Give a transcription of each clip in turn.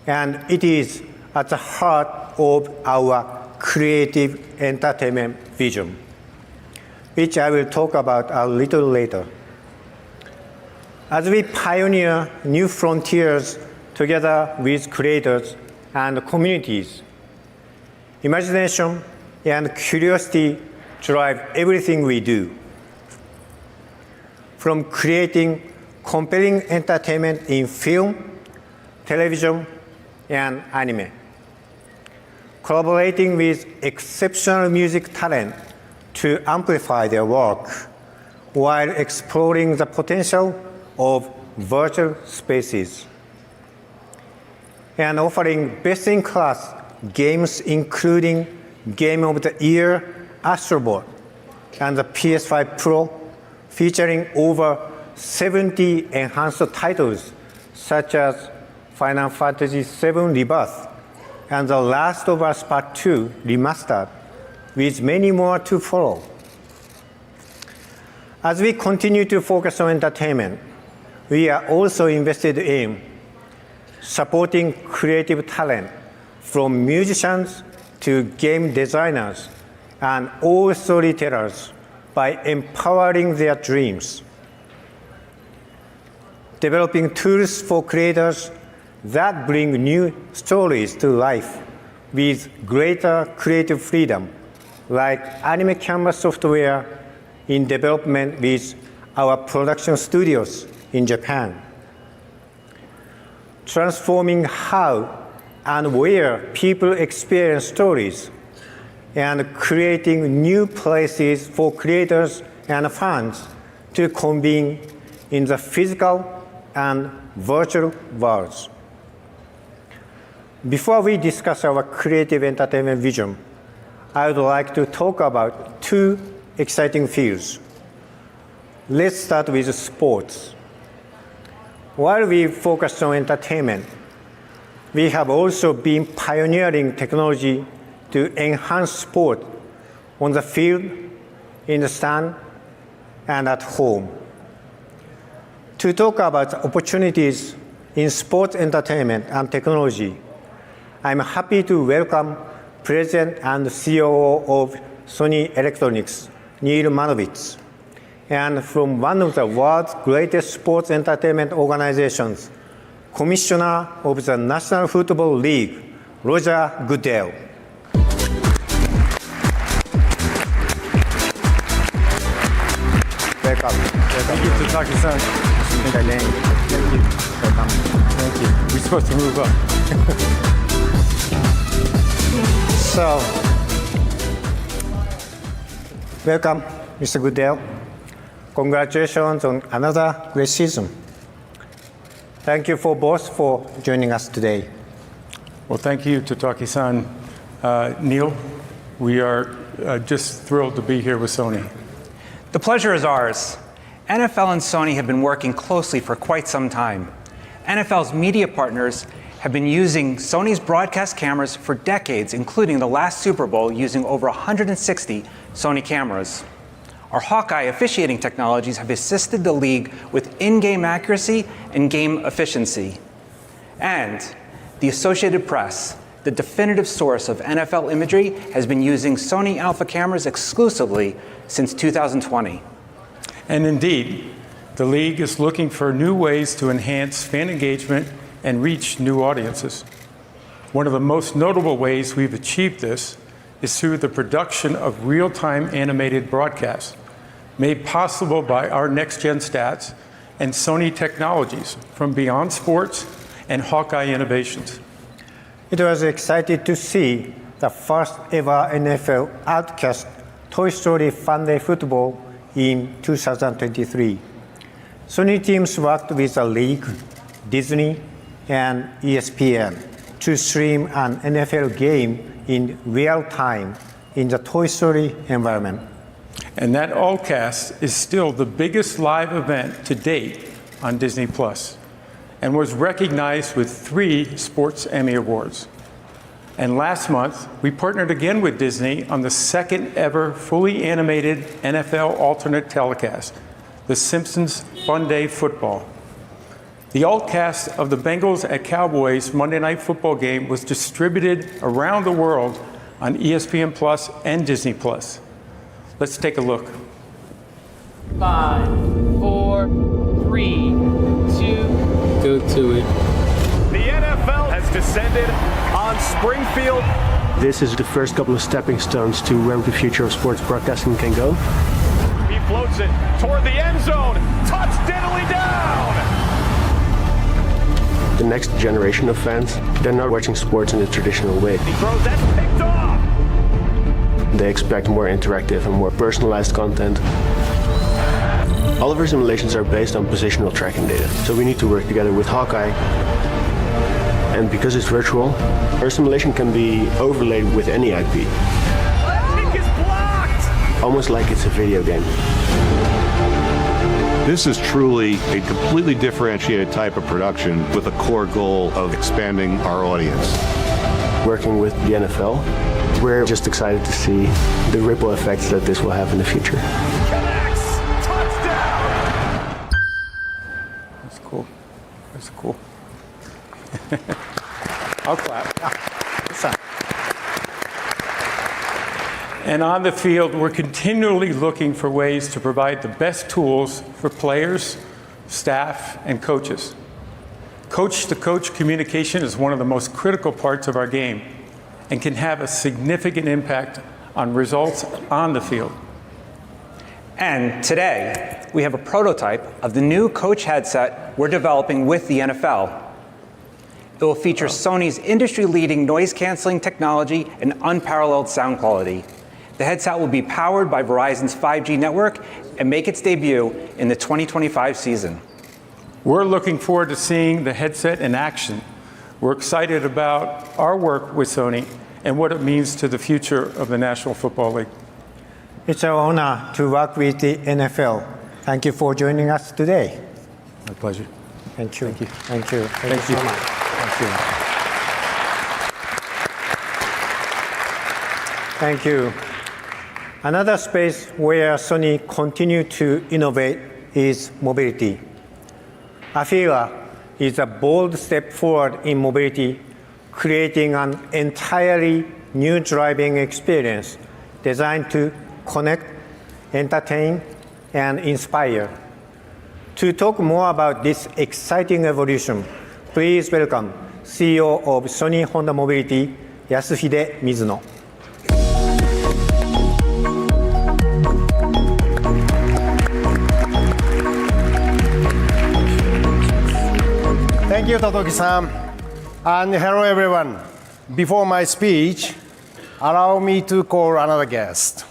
and it is at the heart of our creative entertainment vision, which I will talk about a little later. As we pioneer new frontiers together with creators and communities, imagination and curiosity drive everything we do. From creating compelling entertainment in film, television, and anime, collaborating with exceptional music talent to amplify their work, while exploring the potential of virtual spaces, and offering best-in-class games including Game of the Year Astro Bot and the PS5 Pro, featuring over 70 enhanced titles such as Final Fantasy VII Rebirth and The Last of Us Part 2 Remastered, with many more to follow. As we continue to focus on entertainment, we are also invested in supporting creative talent from musicians to game designers and all storytellers by empowering their dreams, developing tools for creators that bring new stories to life with greater creative freedom, like Anime Canvas software in development with our production studios in Japan, transforming how and where people experience stories, and creating new places for creators and fans to convene in the physical and virtual worlds. Before we discuss our creative entertainment vision, I would like to talk about two exciting fields. Let's start with sports. While we focus on entertainment, we have also been pioneering technology to enhance sport on the field, in the stand, and at home. To talk about opportunities in sports entertainment and technology, I'm happy to welcome President and COO of Sony Electronics, Neil Manovitz, and from one of the world's greatest sports entertainment organizations, Commissioner of the National Football League, Roger Goodell. Welcome. Thank you, Tataki-san. Thank you. Welcome. Thank you. We're supposed to move up. So, welcome, Mr. Goodell. Congratulations on another great season. Thank you for both for joining us today. Well, thank you, Tataki-san. Neil, we are just thrilled to be here with Sony. The pleasure is ours. NFL and Sony have been working closely for quite some time. NFL's media partners have been using Sony's broadcast cameras for decades, including the last Super Bowl using over 160 Sony cameras. Our Hawkeye officiating technologies have assisted the league with in-game accuracy and game efficiency. And the Associated Press, the definitive source of NFL imagery, has been using Sony Alpha cameras exclusively since 2020. And indeed, the league is looking for new ways to enhance fan engagement and reach new audiences. One of the most notable ways we've achieved this is through the production of real-time animated broadcasts, made possible by our next-gen stats and Sony technologies from Beyond Sports and Hawkeye Innovations. It was exciting to see the first ever NFL outcast Toy Story Fun Day Football in 2023. Sony teams worked with the league, Disney, and ESPN to stream an NFL game in real time in the Toy Story environment. And that all-cast is still the biggest live event to date on Disney Plus, and was recognized with 3 Sports Emmy Awards. And last month, we partnered again with Disney on the second ever fully animated NFL alternate telecast, The Simpsons Fun Day Football. The altcast of the Bengals at Cowboys Monday Night Football game was distributed around the world on ESPN Plus and Disney Plus. Let's take a look. 5, 4, 3, 2. Go to it. The NFL has descended on Springfield. This is the first couple of stepping stones to where the future of sports broadcasting can go. He floats it toward the end zone. Touchdown down. The next generation of fans, they're not watching sports in the traditional way. He throws, that's picked off. They expect more interactive and more personalized content. All of our simulations are based on positional tracking data, so we need to work together with Hawkeye. And because it's virtual, our simulation can be overlaid with any IP. That kick is blocked. Almost like it's a video game. This is truly a completely differentiated type of production with a core goal of expanding our audience. Working with the NFL, we're just excited to see the ripple effects that this will have in the future. Connects. Touchdown. That's cool. That's cool. I'll clap. And on the field, we're continually looking for ways to provide the best tools for players, staff, and coaches. Coach-to-coach communication is one of the most critical parts of our game and can have a significant impact on results on the field. And today, we have a prototype of the new coach headset we're developing with the NFL. It will feature Sony's industry-leading noise-canceling technology and unparalleled sound quality. The headset will be powered by Verizon's 5G network and make its debut in the 2025 season. We're looking forward to seeing the headset in action. We're excited about our work with Sony and what it means to the future of the National Football League. It's an honor to work with the NFL. Thank you for joining us today. My pleasure. Thank you. Thank you. Thank you. Thank you so much. Thank you. Thank you. Another space where Sony continues to innovate is mobility. AFEELA is a bold step forward in mobility, creating an entirely new driving experience designed to connect, entertain, and inspire. To talk more about this exciting evolution, please welcome CEO of Sony Honda Mobility, Yasuhide Mizuno. Thank you, Totoki-san. And hello, everyone. Before my speech, allow me to call another guest.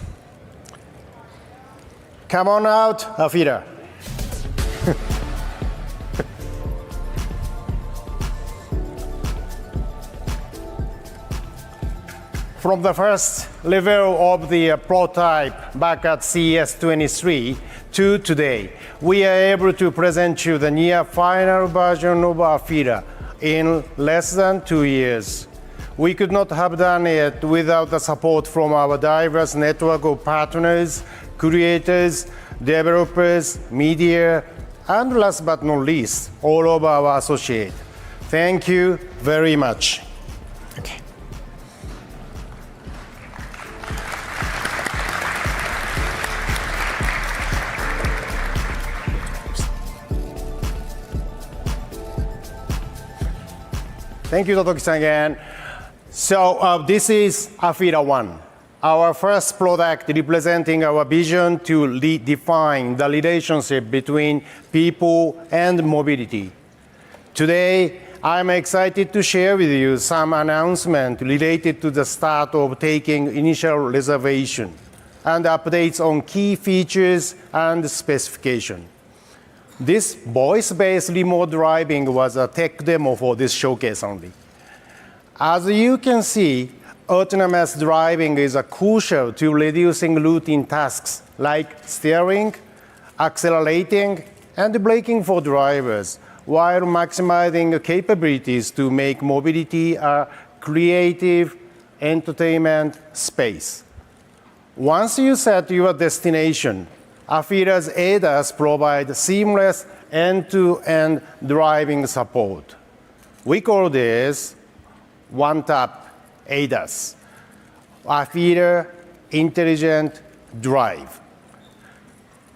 Come on out, AFEELA. From the first level of the prototype back at CES 23 to today, we are able to present you the near final version of AFEELA in less than 2 years. We could not have done it without the support from our diverse network of partners, creators, developers, media, and last but not least, all of our associates. Thank you very much. Okay. Thank you, Totoki-san, again. So this is AFEELA 1, our first product representing our vision to define the relationship between people and mobility. Today, I'm excited to share with you some announcements related to the start of taking initial reservation and updates on key features and specification. This voice-based remote driving was a tech demo for this showcase only. As you can see, autonomous driving is crucial to reducing routine tasks like steering, accelerating, and braking for drivers, while maximizing capabilities to make mobility a creative entertainment space. Once you set your destination, AFEELA's ADAS provide seamless end-to-end driving support. We call this one-tap ADAS, Affida Intelligent Drive.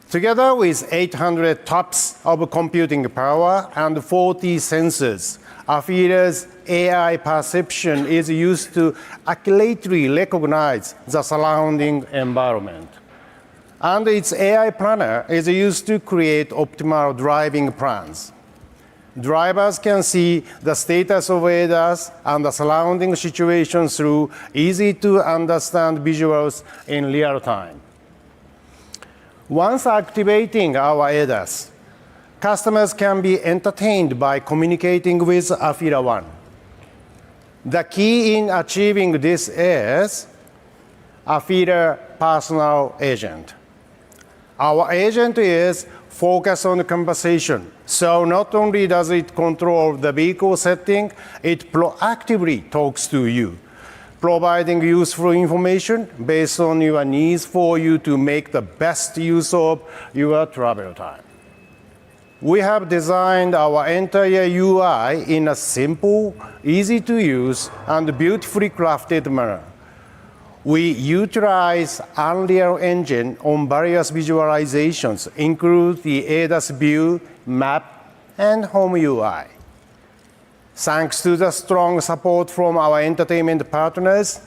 Together with 800 TOPS of computing power and 40 sensors, Affida's AI perception is used to accurately recognize the surrounding environment. And its AI planner is used to create optimal driving plans. Drivers can see the status of ADAS and the surrounding situation through easy-to-understand visuals in real time. Once activating our ADAS, customers can be entertained by communicating with Affida One. The key in achieving this is Affida Personal Agent. Our agent is focused on the conversation, so not only does it control the vehicle setting, it proactively talks to you, providing useful information based on your needs for you to make the best use of your travel time. We have designed our entire UI in a simple, easy-to-use, and beautifully crafted manner. We utilize Unreal Engine on various visualizations, including the ADAS view, map, and home UI. Thanks to the strong support from our entertainment partners,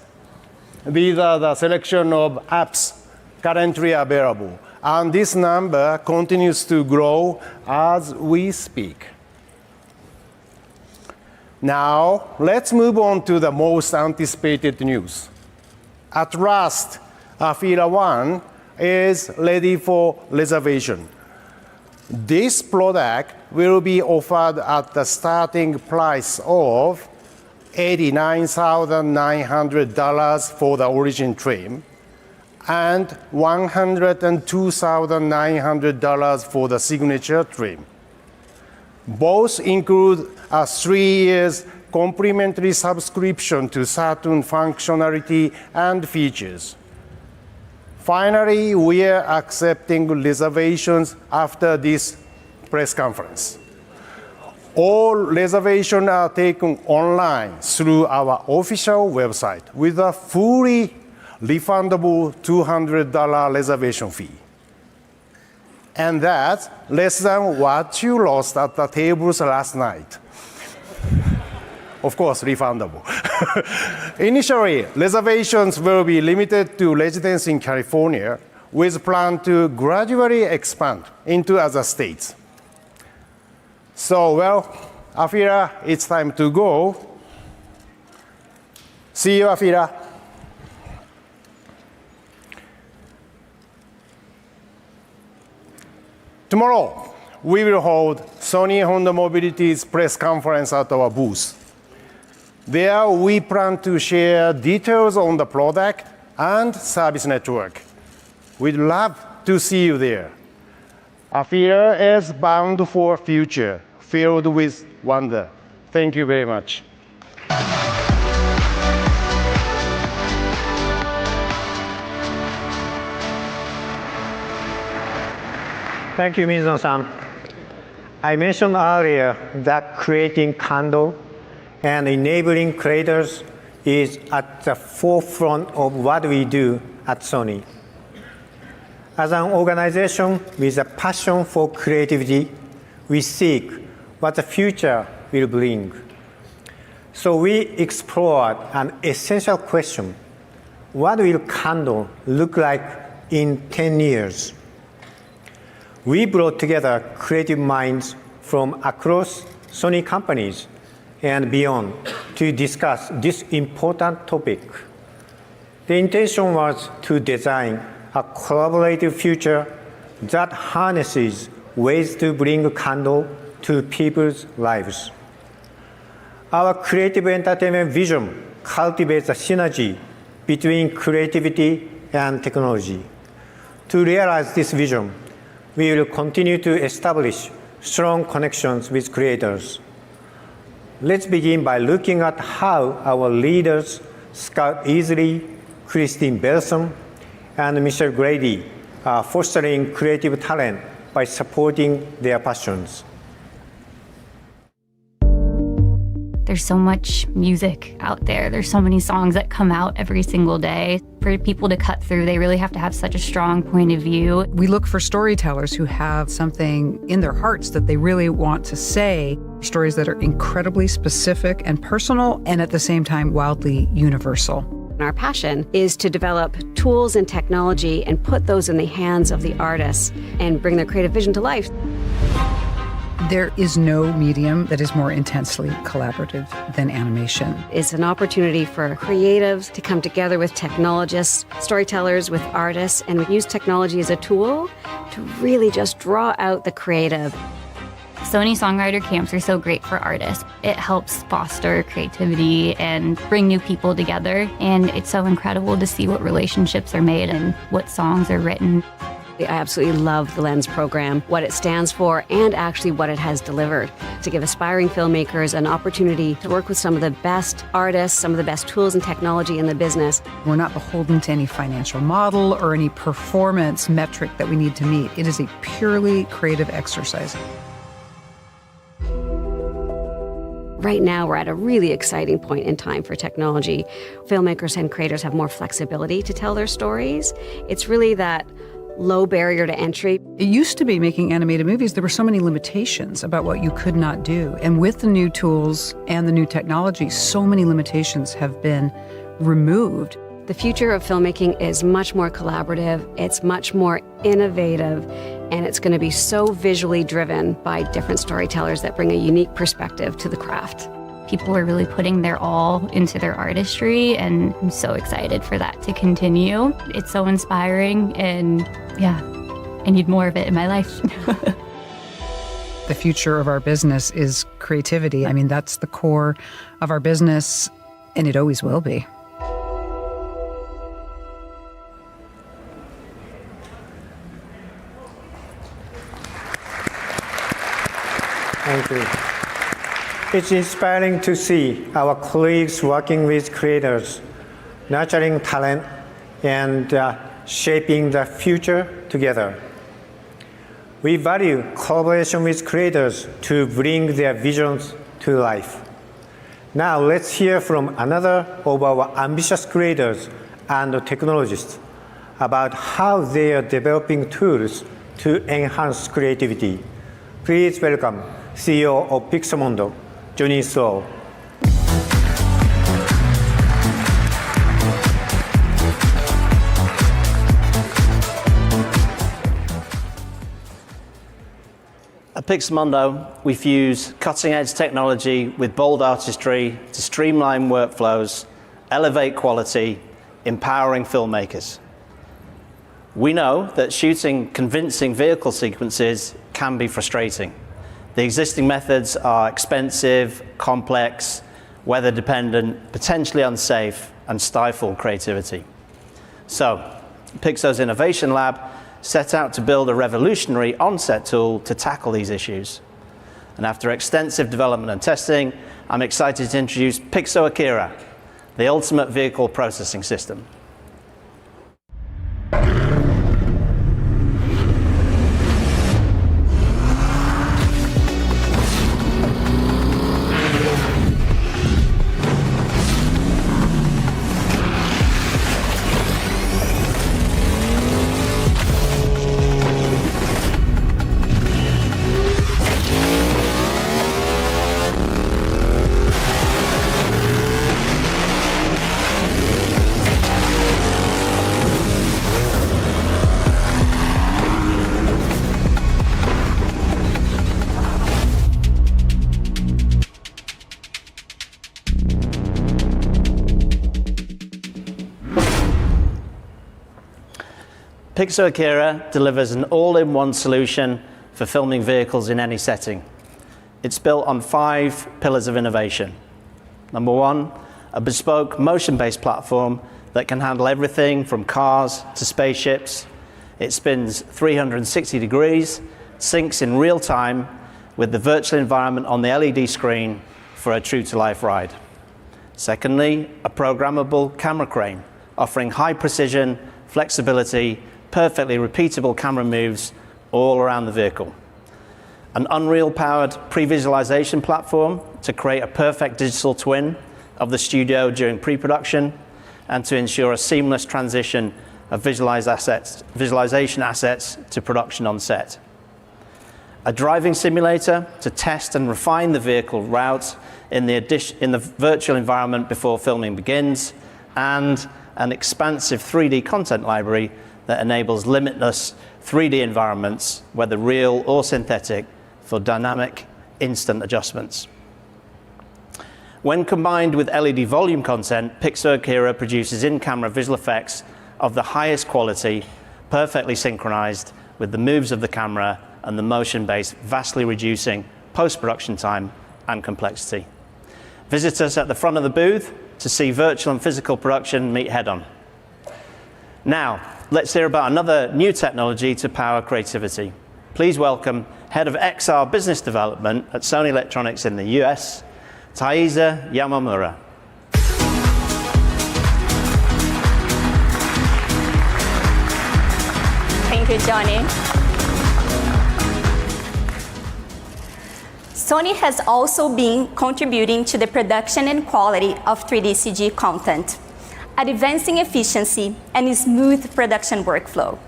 these are the selection of apps currently available, and this number continues to grow as we speak. Now, let's move on to the most anticipated news. At last, Affida One is ready for reservation. This product will be offered at the starting price of $89,900 for the origin trim and $102,900 for the signature trim. Both include a 3-year complimentary subscription to certain functionality and features. Finally, we are accepting reservations after this press conference. All reservations are taken online through our official website with a fully refundable $200 reservation fee. And that's less than what you lost at the tables last night. Of course, refundable. Initially, reservations will be limited to residents in California, with plan to gradually expand into other states. So, well, Affida, it's time to go. See you, Affida. Tomorrow, we will hold Sony Honda Mobility's press conference at our booth. There, we plan to share details on the product and service network. We'd love to see you there. Affida is bound for a future filled with wonder. Thank you very much. Thank you, Mizuno-san. I mentioned earlier that creating Kando and enabling creators is at the forefront of what we do at Sony. As an organization with a passion for creativity, we seek what the future will bring. So we explored an essential question: what will Kando look like in 10 years? We brought together creative minds from across Sony companies and beyond to discuss this important topic. The intention was to design a collaborative future that harnesses ways to bring Kando to people's lives. Our creative entertainment vision cultivates a synergy between creativity and technology. To realize this vision, we will continue to establish strong connections with creators. Let's begin by looking at how our leaders, Scott Easley, Christine Belson, and Michelle Grady, are fostering creative talent by supporting their passions. There's so much music out there. There's so many songs that come out every single day. For people to cut through, they really have to have such a strong point of view. We look for storytellers who have something in their hearts that they really want to say, stories that are incredibly specific and personal, and at the same time wildly universal. Our passion is to develop tools and technology and put those in the hands of the artists and bring their creative vision to life. There is no medium that is more intensely collaborative than animation. It's an opportunity for creatives to come together with technologists, storytellers with artists, and use technology as a tool to really just draw out the creative. Sony songwriter camps are so great for artists. It helps foster creativity and bring new people together. And it's so incredible to see what relationships are made and what songs are written. I absolutely love the Lens program, what it stands for, and actually what it has delivered to give aspiring filmmakers an opportunity to work with some of the best artists, some of the best tools and technology in the business. We're not beholden to any financial model or any performance metric that we need to meet. It is a purely creative exercise. Right now, we're at a really exciting point in time for technology. Filmmakers and creators have more flexibility to tell their stories. It's really that low barrier to entry. It used to be making animated movies, there were so many limitations about what you could not do. And with the new tools and the new technology, so many limitations have been removed. The future of filmmaking is much more collaborative, it's much more innovative, and it's going to be so visually driven by different storytellers that bring a unique perspective to the craft. People are really putting their all into their artistry, and I'm so excited for that to continue. It's so inspiring, and yeah, I need more of it in my life. The future of our business is creativity. I mean, that's the core of our business, and it always will be. Thank you. It's inspiring to see our colleagues working with creators, nurturing talent, and shaping the future together. We value collaboration with creators to bring their visions to life. Now let's hear from another of our ambitious creators and technologists about how they are developing tools to enhance creativity. Please welcome CEO of Pixamondo, Johnny So. At Pixamondo, we fuse cutting-edge technology with bold artistry to streamline workflows, elevate quality, empowering filmmakers. We know that shooting convincing vehicle sequences can be frustrating. The existing methods are expensive, complex, weather-dependent, potentially unsafe, and stifle creativity. So, Pixo's Innovation Lab set out to build a revolutionary on-set tool to tackle these issues. And after extensive development and testing, I'm excited to introduce Pixo Akira, the ultimate vehicle processing system. Pixo Akira delivers an all-in-one solution for filming vehicles in any setting. It's built on 5 pillars of innovation. Number 1, a bespoke motion-based platform that can handle everything from cars to spaceships. It spins 360 degrees, syncs in real time with the virtual environment on the LED screen for a true-to-life ride. Secondly, a programmable camera crane, offering high precision, flexibility, perfectly repeatable camera moves all around the vehicle. An Unreal-powered pre-visualization platform to create a perfect digital twin of the studio during pre-production and to ensure a seamless transition of visualization assets to production on set. A driving simulator to test and refine the vehicle route in the virtual environment before filming begins, and an expansive 3D content library that enables limitless 3D environments, whether real or synthetic, for dynamic instant adjustments. When combined with LED volume content, Pixar Kira produces in-camera visual effects of the highest quality, perfectly synchronized with the moves of the camera and the motion base, vastly reducing post-production time and complexity. Visit us at the front of the booth to see virtual and physical production meet head-on. Now, let's hear about another new technology to power creativity. Please welcome Head of XR Business Development at Sony Electronics in the US, Taisa Yamamura. Thank you, Johnny. Sony has also been contributing to the production and quality of 3D CG content, advancing efficiency and smooth production workflow.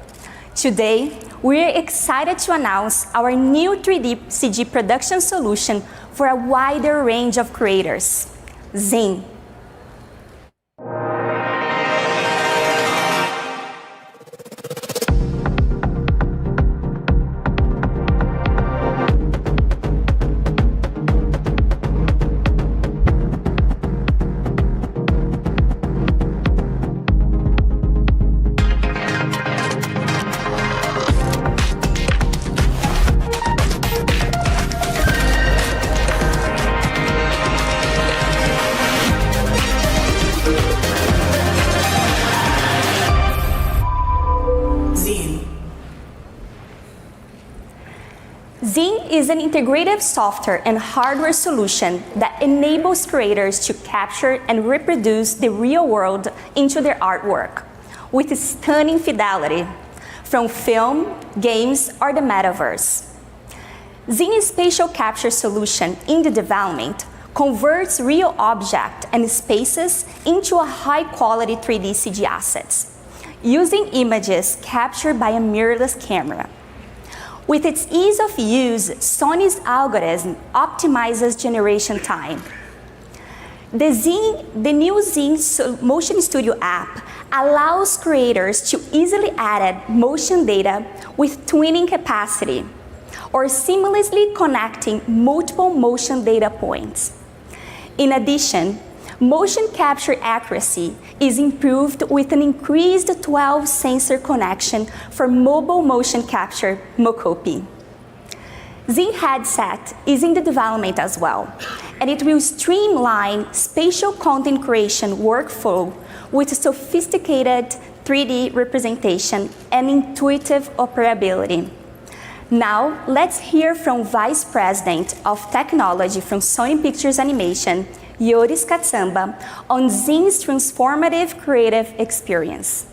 Today, we're excited to announce our new 3D CG production solution for a wider range of creators, Zine. Zine is an integrative software and hardware solution that enables creators to capture and reproduce the real world into their artwork with stunning fidelity, from film, games, or the metaverse. Zine's spatial capture solution in the development converts real objects and spaces into a high-quality 3D CG assets, using images captured by a mirrorless camera. With its ease of use, Sony's algorithm optimizes generation time. The new Zine Motion Studio app allows creators to easily add motion data with twinning capacity, or seamlessly connecting multiple motion data points. In addition, motion capture accuracy is improved with an increased 12 sensor connection for mobile motion capture, Mocopi. Zine Headset is in the development as well, and it will streamline spatial content creation workflow with sophisticated 3D representation and intuitive operability. Now, let's hear from Vice President of Technology from Sony Pictures Animation, Yoris Katsamba, on Zine's transformative creative experience.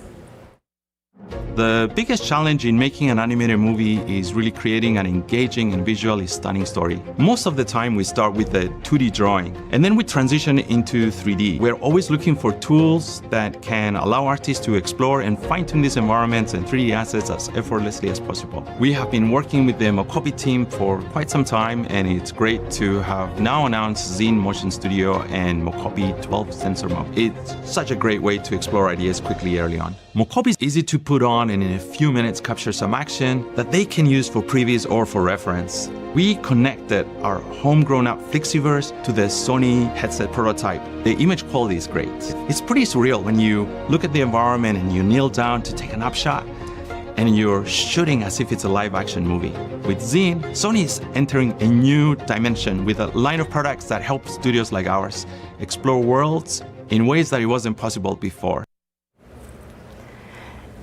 The biggest challenge in making an animated movie is really creating an engaging and visually stunning story. Most of the time we start with a 2D drawing and then we transition into 3D. We're always looking for tools that can allow artists to explore and fine-tune these environments and 3D assets as effortlessly as possible. We have been working with the Mocopi team for quite some time, and it's great to have now announced Zine Motion Studio and Mocopi 12 sensor mode. It's such a great way to explore ideas quickly early on. Mocopi is easy to put on and in a few minutes capture some action that they can use for previews or for reference. We connected our homegrown app Flixiverse to the Sony headset prototype. The image quality is great. It's pretty surreal when you look at the environment and you kneel down to take an up shot and you're shooting as if it's a live action movie. With Zine, Sony is entering a new dimension with a line of products that help studios like ours explore worlds in ways that it wasn't possible before.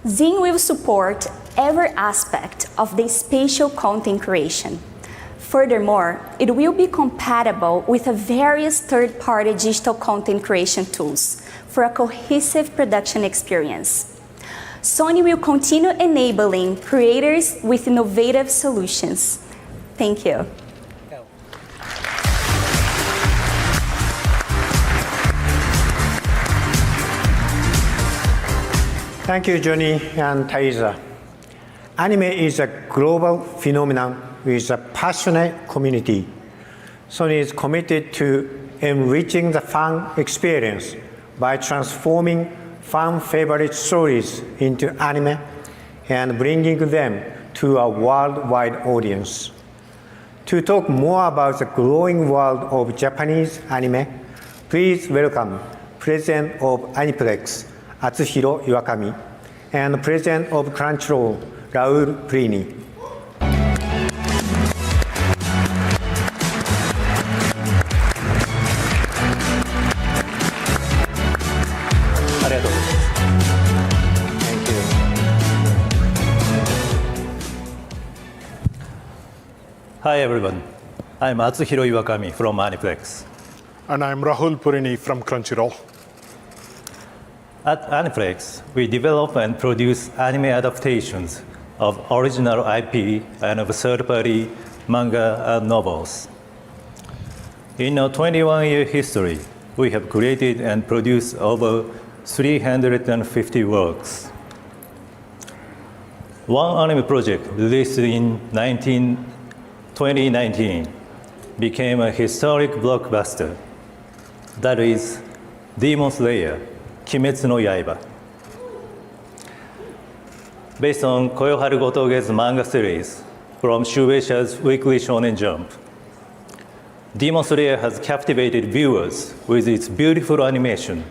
Zine will support every aspect of the spatial content creation. Furthermore, it will be compatible with various third-party digital content creation tools for a cohesive production experience. Sony will continue enabling creators with innovative solutions. Thank you. Thank you, Johnny and Thaisa. Anime is a global phenomenon with a passionate community. Sony is committed to enriching the fan experience by transforming fan favorite stories into anime and bringing them to a worldwide audience. To talk more about the growing world of Japanese anime, please welcome President of Aniplex, Atsuhiro Iwakami, and President of Crunchyroll, Raul Prini. Hi everyone, I'm Atsuhiro Iwakami from Aniplex. And I'm Rahul Purini from Crunchyroll. At Aniplex, we develop and produce anime adaptations of original IP and of third-party manga and novels. In our 21-year history, we have created and produced over 350 works. One anime project released in 2019 became a historic blockbuster. That is Demon Slayer, Kimetsu no Yaiba. Based on Koyoharu Gotoge's manga series from Shueisha's Weekly Shonen Jump, Demon Slayer has captivated viewers with its beautiful animation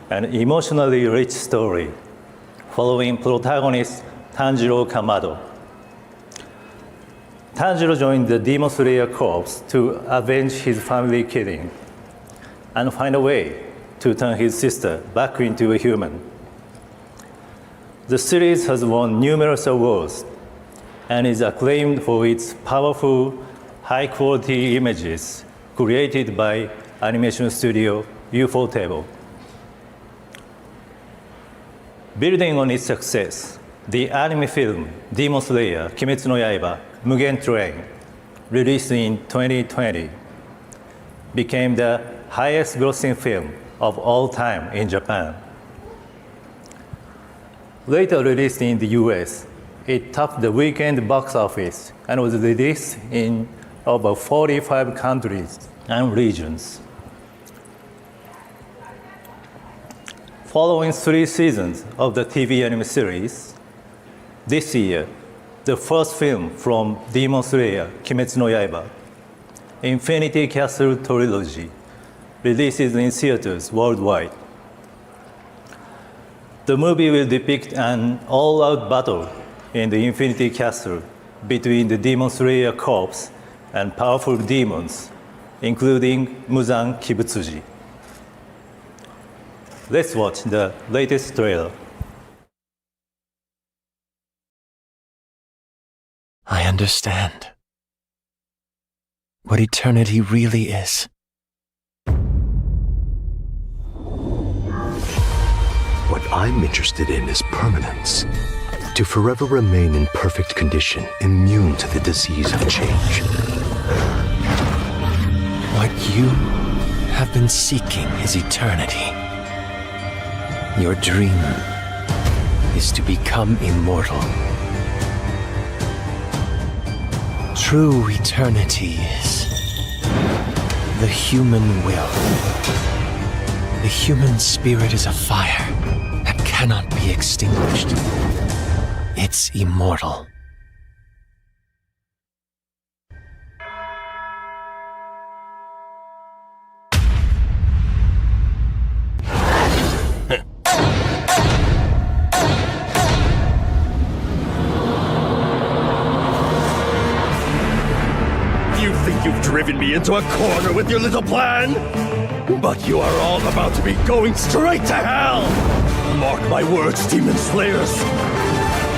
and emotionally rich story, following protagonist Tanjiro Kamado. Tanjiro joined the Demon Slayer Corps to avenge his family killing and find a way to turn his sister back into a human. The series has won numerous awards and is acclaimed for its powerful, high-quality images created by animation studio Ufotable. Building on its success, the anime film Demon Slayer, Kimetsu no Yaiba, Mugen Train, released in 2020, became the highest-grossing film of all time in Japan. Later released in the US, it topped the weekend box office and was released in over 45 countries and regions. Following 3 seasons of the TV anime series, this year, the first film from Demon Slayer, Kimetsu no Yaiba, Infinity Castle Trilogy, releases in theaters worldwide. The movie will depict an all-out battle in the Infinity Castle between the Demon Slayer Corps and powerful demons, including Muzan Kibutsuji. Let's watch the latest trailer. I understand what eternity really is. What I'm interested in is permanence. To forever remain in perfect condition, immune to the disease of change. What you have been seeking is eternity. Your dream is to become immortal. True eternity is the human will. The human spirit is a fire that cannot be extinguished. It's immortal. You think you've driven me into a corner with your little plan? But you are all about to be going straight to hell! Mark my words, Demon Slayers!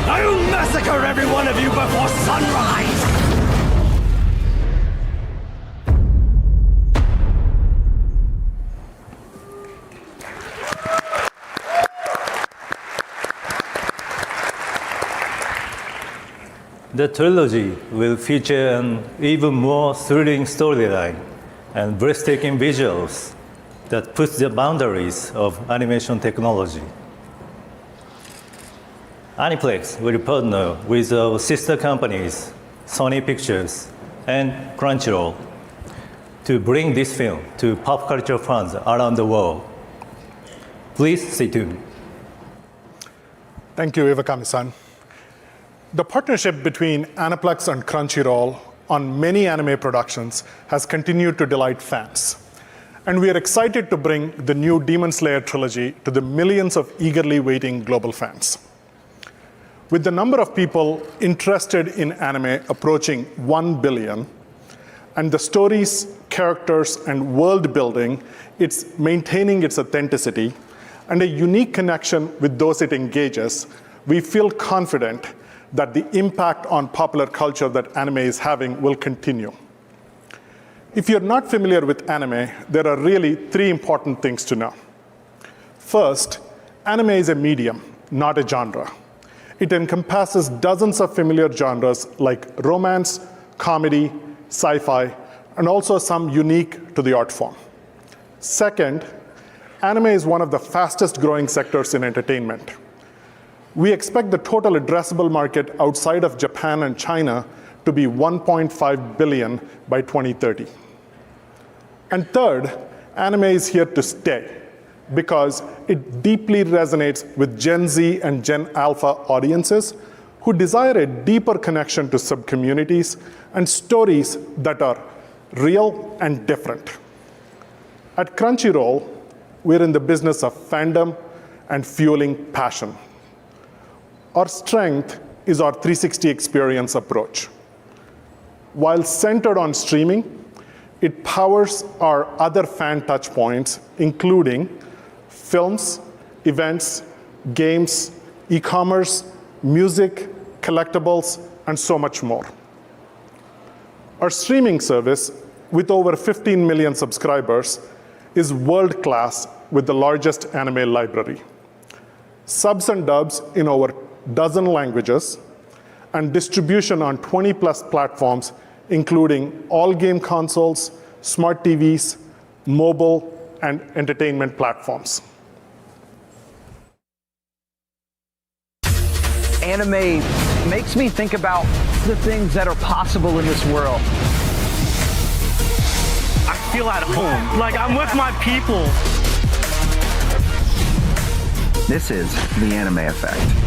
I'll massacre every one of you before sunrise! The trilogy will feature an even more thrilling storyline and breathtaking visuals that push the boundaries of animation technology. Aniplex will partner with our sister companies, Sony Pictures and Crunchyroll, to bring this film to pop culture fans around the world. Please stay tuned. Thank you, Iwakami-san. The partnership between Aniplex and Crunchyroll on many anime productions has continued to delight fans. And we are excited to bring the new Demon Slayer trilogy to the millions of eagerly waiting global fans. With the number of people interested in anime approaching 1 billion, and the stories, characters, and world building, it's maintaining its authenticity, and a unique connection with those it engages, we feel confident that the impact on popular culture that anime is having will continue. If you're not familiar with anime, there are really 3 important things to know. First, anime is a medium, not a genre. It encompasses dozens of familiar genres like romance, comedy, sci-fi, and also some unique to the art form. Second, anime is one of the fastest growing sectors in entertainment. We expect the total addressable market outside of Japan and China to be 1.5 billion by 2030. And third, anime is here to stay because it deeply resonates with Gen Z and Gen Alpha audiences who desire a deeper connection to sub-communities and stories that are real and different. At Crunchyroll, we're in the business of fandom and fueling passion. Our strength is our 360 experience approach. While centered on streaming, it powers our other fan touchpoints, including films, events, games, e-commerce, music, collectibles, and so much more. Our streaming service, with over 15 million subscribers, is world-class with the largest anime library. Subs and dubs in over a dozen languages, and distribution on 20+ platforms, including all game consoles, smart TVs, mobile, and entertainment platforms. Anime makes me think about the things that are possible in this world. I feel at home, like I'm with my people. This is the anime effect.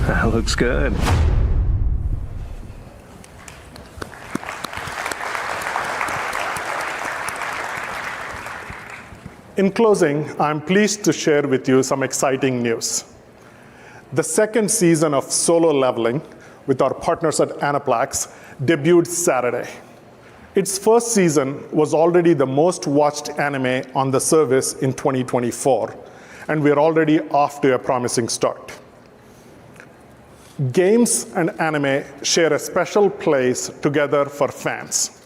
That looks good. In closing, I'm pleased to share with you some exciting news. The second season of Solo Leveling with our partners at Aniplex debuted Saturday. Its first season was already the most watched anime on the service in 2024, and we're already off to a promising start. Games and anime share a special place together for fans.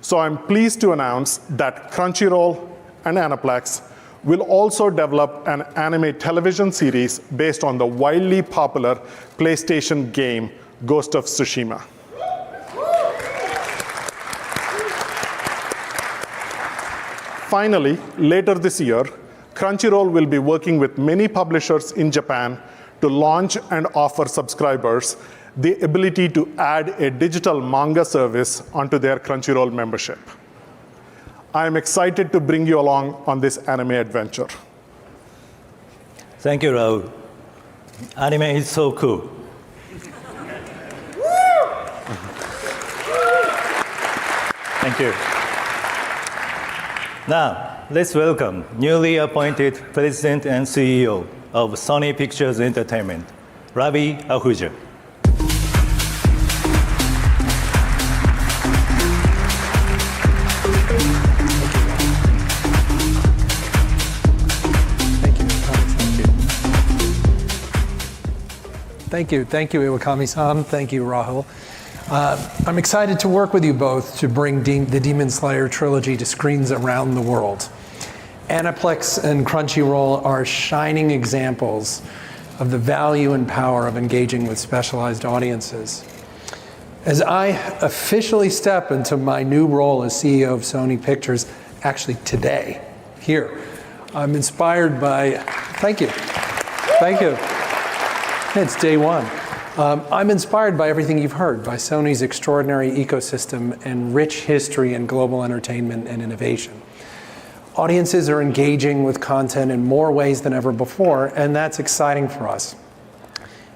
So I'm pleased to announce that Crunchyroll and Aniplex will also develop an anime television series based on the wildly popular PlayStation game Ghost of Tsushima. Finally, later this year, Crunchyroll will be working with many publishers in Japan to launch and offer subscribers the ability to add a digital manga service onto their Crunchyroll membership. I am excited to bring you along on this anime adventure. Thank you, Raul. Anime is so cool. Thank you. Now, let's welcome newly appointed President and CEO of Sony Pictures Entertainment, Ravi Ahuja. Thank you, Iwakami-san. Thank you, Rahul. I'm excited to work with you both to bring the Demon Slayer trilogy to screens around the world. Aniplex and Crunchyroll are shining examples of the value and power of engaging with specialized audiences. As I officially step into my new role as CEO of Sony Pictures, actually today, here, I'm inspired by, thank you. It's day one. I'm inspired by everything you've heard, by Sony's extraordinary ecosystem and rich history in global entertainment and innovation. Audiences are engaging with content in more ways than ever before, and that's exciting for us.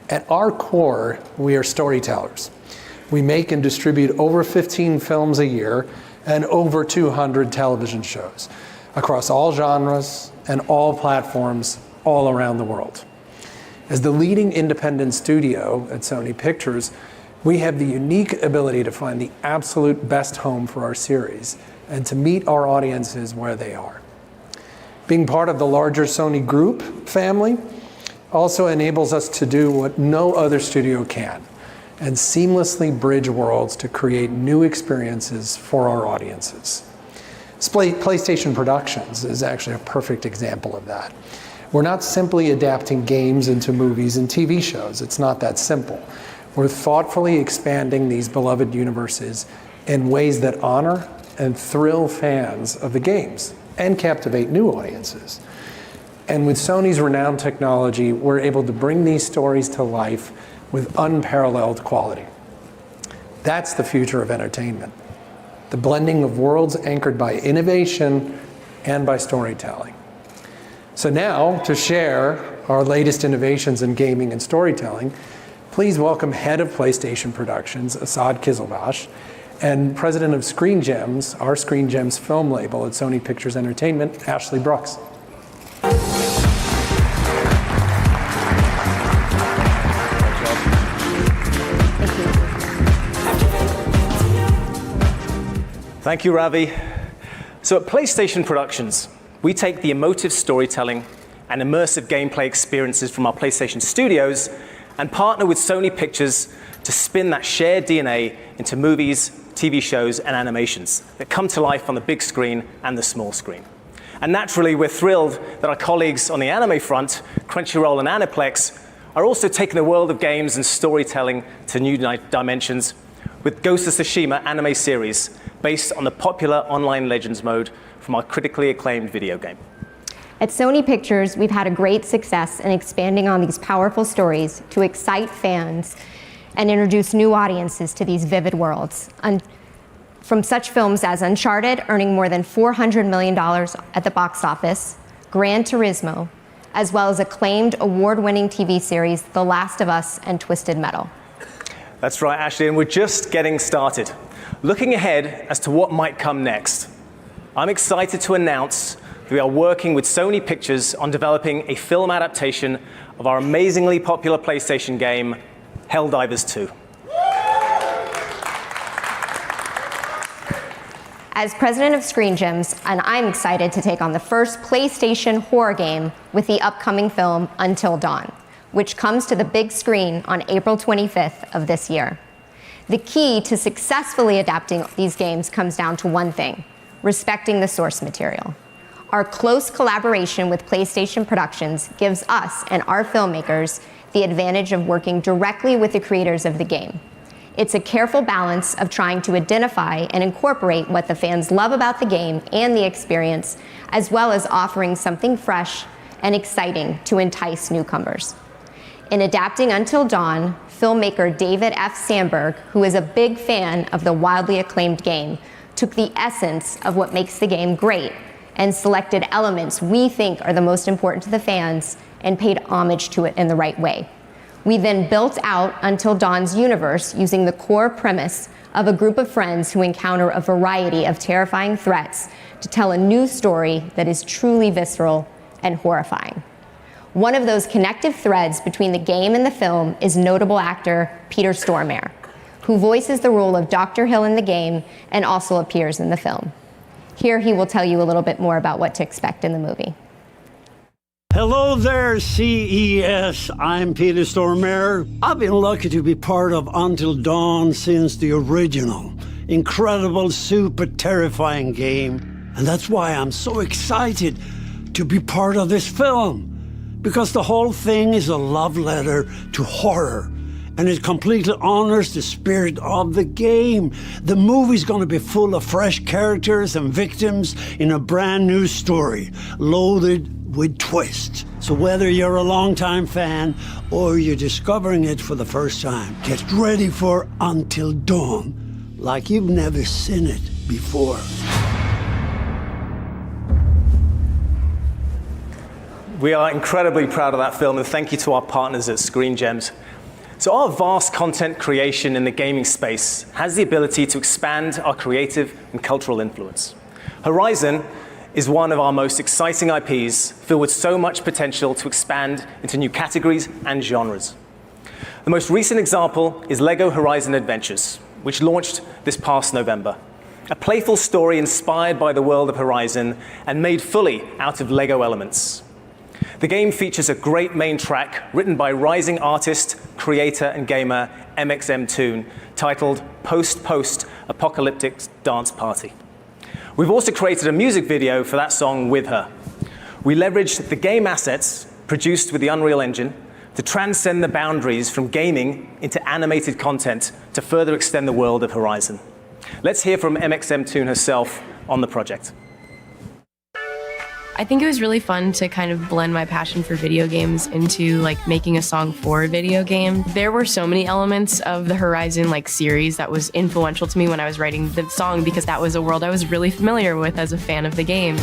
At our core, we are storytellers. We make and distribute over 15 films a year and over 200 television shows across all genres and all platforms all around the world. As the leading independent studio at Sony Pictures, we have the unique ability to find the absolute best home for our series and to meet our audiences where they are. Being part of the larger Sony Group family also enables us to do what no other studio can, and seamlessly bridge worlds to create new experiences for our audiences. PlayStation Productions is actually a perfect example of that. We're not simply adapting games into movies and TV shows. It's not that simple. We're thoughtfully expanding these beloved universes in ways that honor and thrill fans of the games and captivate new audiences. And with Sony's renowned technology, we're able to bring these stories to life with unparalleled quality. That's the future of entertainment. The blending of worlds anchored by innovation and by storytelling. So now, to share our latest innovations in gaming and storytelling, please welcome Head of PlayStation Productions, Asad Kizilbash, and President of Screen Gems, our Screen Gems film label at Sony Pictures Entertainment, Ashley Brooks. Thank you, Ravi. So at PlayStation Productions, we take the emotive storytelling and immersive gameplay experiences from our PlayStation studios and partner with Sony Pictures to spin that shared DNA into movies, TV shows, and animations that come to life on the big screen and the small screen. And naturally, we're thrilled that our colleagues on the anime front, Crunchyroll and Aniplex, are also taking the world of games and storytelling to new dimensions with Ghost of Tsushima anime series based on the popular online Legends mode from our critically acclaimed video game. At Sony Pictures, we've had a great success in expanding on these powerful stories to excite fans and introduce new audiences to these vivid worlds. From such films as Uncharted, earning more than $400 million at the box office, Gran Turismo, as well as acclaimed award-winning TV series The Last of Us and Twisted Metal. That's right, Ashley, and we're just getting started. Looking ahead as to what might come next, I'm excited to announce that we are working with Sony Pictures on developing a film adaptation of our amazingly popular PlayStation game, Helldivers 2. As president of Screen Gems, and I'm excited to take on the first PlayStation horror game with the upcoming film Until Dawn, which comes to the big screen on April 25th of this year. The key to successfully adapting these games comes down to one thing: respecting the source material. Our close collaboration with PlayStation Productions gives us and our filmmakers the advantage of working directly with the creators of the game. It's a careful balance of trying to identify and incorporate what the fans love about the game and the experience, as well as offering something fresh and exciting to entice newcomers. In adapting Until Dawn, filmmaker David F. Sandberg, who is a big fan of the wildly acclaimed game, took the essence of what makes the game great and selected elements we think are the most important to the fans and paid homage to it in the right way. We then built out Until Dawn's universe using the core premise of a group of friends who encounter a variety of terrifying threats to tell a new story that is truly visceral and horrifying. One of those connective threads between the game and the film is notable actor Peter Stormare, who voices the role of Dr. Hill in the game and also appears in the film. Here he will tell you a little bit more about what to expect in the movie. Hello there, CES. I'm Peter Stormare. I've been lucky to be part of Until Dawn since the original. Incredible, super terrifying game. And that's why I'm so excited to be part of this film. Because the whole thing is a love letter to horror. And it completely honors the spirit of the game. The movie's gonna be full of fresh characters and victims in a brand new story, loaded with twists. So whether you're a longtime fan or you're discovering it for the first time, get ready for Until Dawn, like you've never seen it before. We are incredibly proud of that film, and thank you to our partners at Screen Gems. So our vast content creation in the gaming space has the ability to expand our creative and cultural influence. Horizon is one of our most exciting IPs, filled with so much potential to expand into new categories and genres. The most recent example is LEGO Horizon Adventures, which launched this past November. A playful story inspired by the world of Horizon and made fully out of LEGO elements. The game features a great main track written by rising artist, creator, and gamer MXMtoon, titled Post Apocalyptic Dance Party. We've also created a music video for that song with her. We leveraged the game assets produced with the Unreal Engine to transcend the boundaries from gaming into animated content to further extend the world of Horizon. Let's hear from MXMtoon herself on the project. I think it was really fun to kind of blend my passion for video games into like making a song for a video game. There were so many elements of the Horizon series that was influential to me when I was writing the song, because that was a world I was really familiar with as a fan of the game.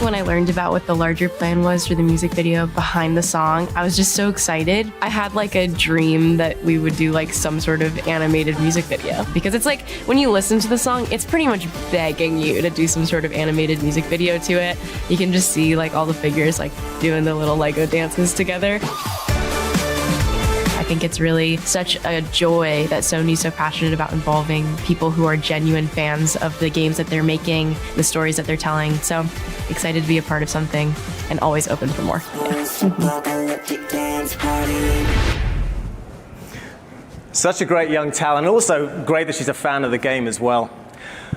When I learned about what the larger plan was for the music video behind the song, I was just so excited. I had a dream that we would do some sort of animated music video, because it's when you listen to the song, it's pretty much begging you to do some sort of animated music video to it. You can just see all the figures doing the little Lego dances together. I think it's really such a joy that Sony's so passionate about involving people who are genuine fans of the games that they're making, the stories that they're telling. So excited to be a part of something and always open for more. Such a great young talent, and also great that she's a fan of the game as well.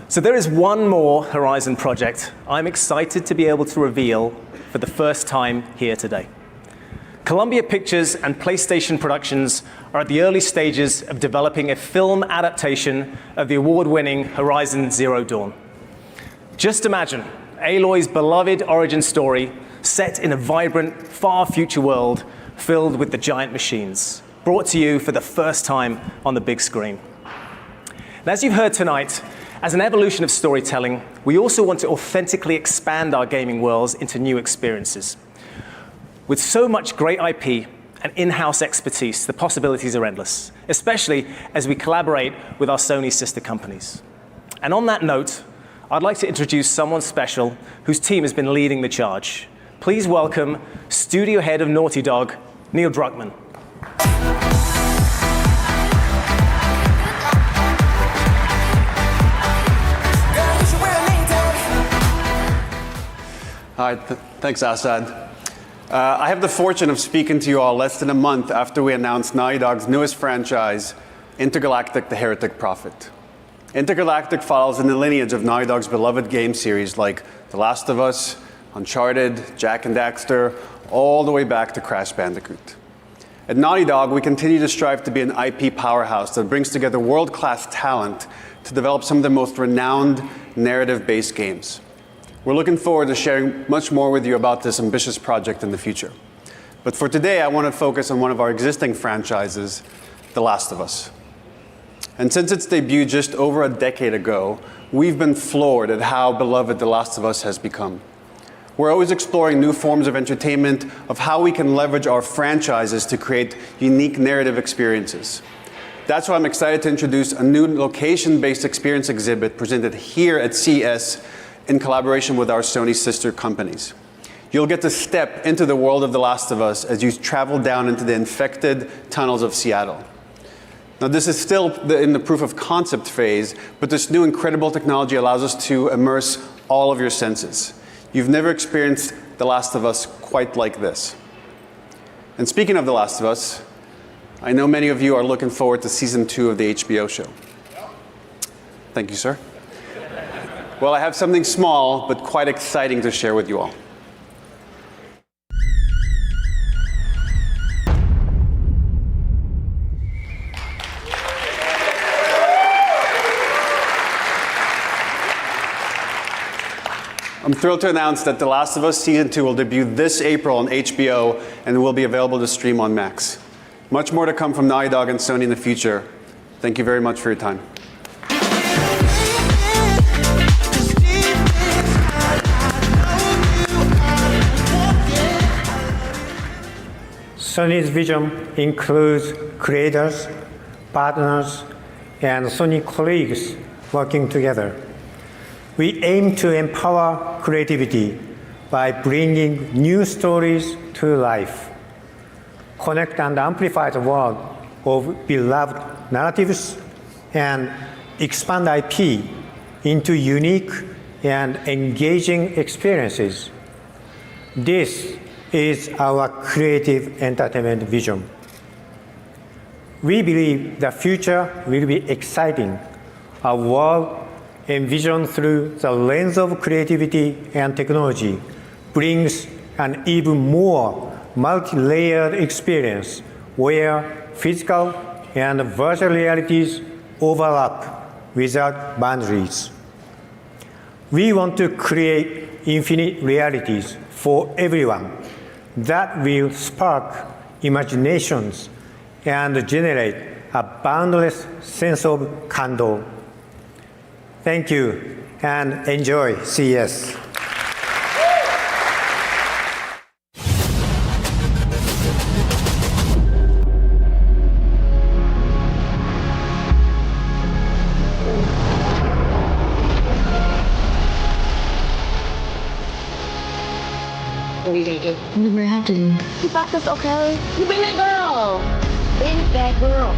So there is one more Horizon project I'm excited to be able to reveal for the first time here today. Columbia Pictures and PlayStation Productions are at the early stages of developing a film adaptation of the award-winning Horizon Zero Dawn. Just imagine Aloy's beloved origin story set in a vibrant, far future world filled with the giant machines, brought to you for the first time on the big screen. And as you've heard tonight, as an evolution of storytelling, we also want to authentically expand our gaming worlds into new experiences. With so much great IP and in-house expertise, the possibilities are endless, especially as we collaborate with our Sony sister companies. And on that note, I'd like to introduce someone special whose team has been leading the charge. Please welcome Studio Head of Naughty Dog, Neil Druckmann. Hi, thanks, Assad. I have the fortune of speaking to you all less than a month after we announced Naughty Dog's newest franchise, Intergalactic: The Heretic Prophet. Intergalactic follows in the lineage of Naughty Dog's beloved game series like The Last of Us, Uncharted, Jak and Daxter, all the way back to Crash Bandicoot. At Naughty Dog, we continue to strive to be an IP powerhouse that brings together world-class talent to develop some of the most renowned narrative-based games. We're looking forward to sharing much more with you about this ambitious project in the future. But for today, I want to focus on one of our existing franchises, The Last of Us. And since its debut just over a decade ago, we've been floored at how beloved The Last of Us has become. We're always exploring new forms of entertainment, of how we can leverage our franchises to create unique narrative experiences. That's why I'm excited to introduce a new location-based experience exhibit presented here at CES in collaboration with our Sony sister companies. You'll get to step into the world of The Last of Us as you travel down into the infected tunnels of Seattle. Now, this is still in the proof of concept phase, but this new incredible technology allows us to immerse all of your senses. You've never experienced The Last of Us quite like this. And speaking of The Last of Us, I know many of you are looking forward to season 2 of the HBO show. Thank you, sir. Well, I have something small but quite exciting to share with you all. I'm thrilled to announce that The Last of Us Season 2 will debut this April on HBO and will be available to stream on Max. Much more to come from Naughty Dog and Sony in the future. Thank you very much for your time. Sony's vision includes creators, partners, and Sony colleagues working together. We aim to empower creativity by bringing new stories to life, connect and amplify the world of beloved narratives, and expand IP into unique and engaging experiences. This is our creative entertainment vision. We believe the future will be exciting, a world envisioned through the lens of creativity and technology brings an even more multi-layered experience where physical and virtual realities overlap without boundaries. We want to create infinite realities for everyone that will spark imaginations and generate a boundless sense of candor. Thank you and enjoy CES. What are you gonna do? What do I have to do? You got this, okay? You be that girl. Be that girl.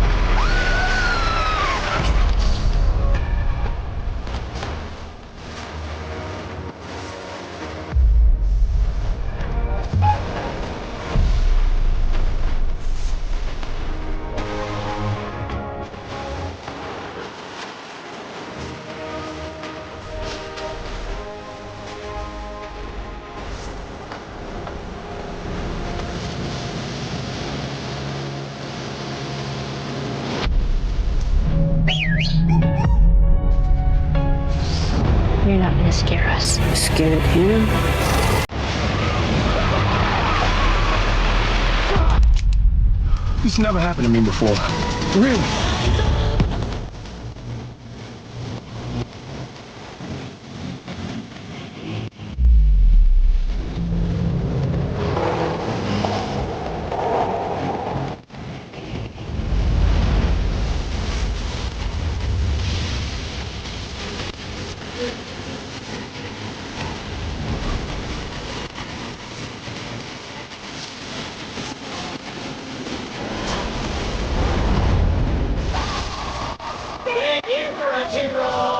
You're not gonna scare us. Scared of him? This never happened to me before. Really? Thank you for a